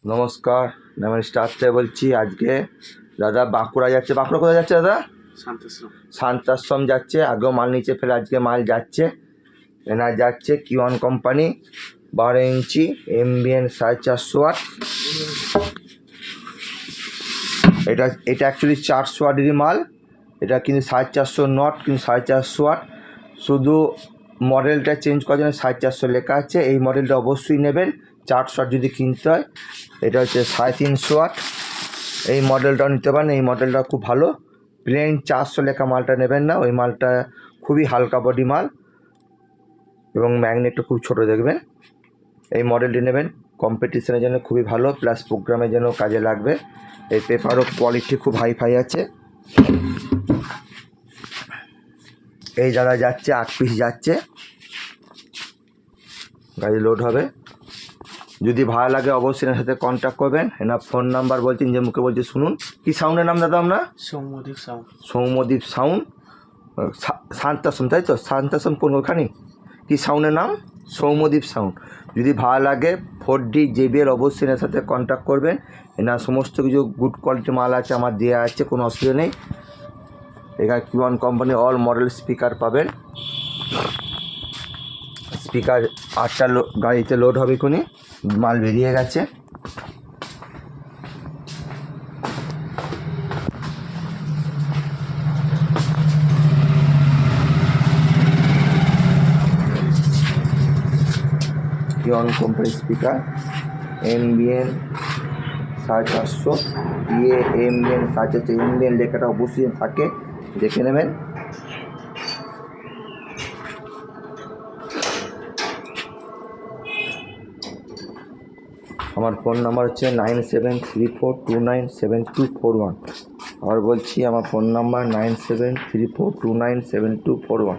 নমস্কার, আমি স্টার থেকে বলছি। আজকে দাদা বাঁকুড়া যাচ্ছে। বাঁকুড়া কোথায় যাচ্ছে দাদা? শান্তাশ্রম যাচ্ছে। আগেও মাল নিচে ফেলে আজকে মাল যাচ্ছে। এনার যাচ্ছে কিওয়ান কোম্পানি 12 ইঞ্চি এমবিএন 450 ওয়াট। এটা অ্যাকচুয়ালি 400 ওয়াটেরই মাল। এটা কিন্তু 450 নট, কিন্তু 450 ওয়াট। শুধু মডেলটা চেঞ্জ করার জন্য 450 লেখা আছে। এই মডেলটা অবশ্যই নেবেন 400 ওয়াট যদি কিনতে হয়। এটা হচ্ছে 350 ওয়াট। এই মডেলটাও নিতে পারেন। এই মডেলটা খুব ভালো। প্লেন 400 লেখা মালটা নেবেন না, ওই মালটা খুবই হালকা বডি মাল এবং ম্যাগনেটটা খুব ছোট দেখবেন। এই মডেলটি নেবেন, কম্পিটিশনের জন্য খুবই ভালো, প্লাস প্রোগ্রামের জন্য কাজে লাগবে। এই পেপারও কোয়ালিটি খুব হাই আছে। এই দাদা যাচ্ছে 8 পিস যাচ্ছে, গাড়ি লোড হবে। যদি ভালো লাগে অবশ্যই এনার সাথে কন্ট্যাক্ট করবেন। এনার ফোন নাম্বার বলছেন, যে মুখে বলছি শুনুন। কি সাউন্ডের নাম দাদা আপনার? সৌম্যদীপ সাউন্ড। শান্তাশ্রম, তাই তো? শান্তাশ্রম কোন ওখানে? কি সাউন্ডের নাম? সৌম্যদীপ সাউন্ড। যদি ভালো লাগে 4D JBL অবশ্যই এনার সাথে কন্ট্যাক্ট করবেন। এনার সমস্ত কিছু গুড কোয়ালিটি মাল আছে, আমার দেওয়া আছে, কোনো অসুবিধা নেই। এখানে Kiwan company all model speaker পাবেন। স্পিকার 8টা গাড়িতে লোড হবে, এখনই মাল বেরিয়ে গেছে। Kiwan company speaker MBN 450, MBN 450, MBN লেখাটা অবশ্যই থাকে, দেখে নেবেন। আমার ফোন নাম্বার হচ্ছে 9734297241। আবার বলছি, আমার ফোন নাম্বার 9734297241।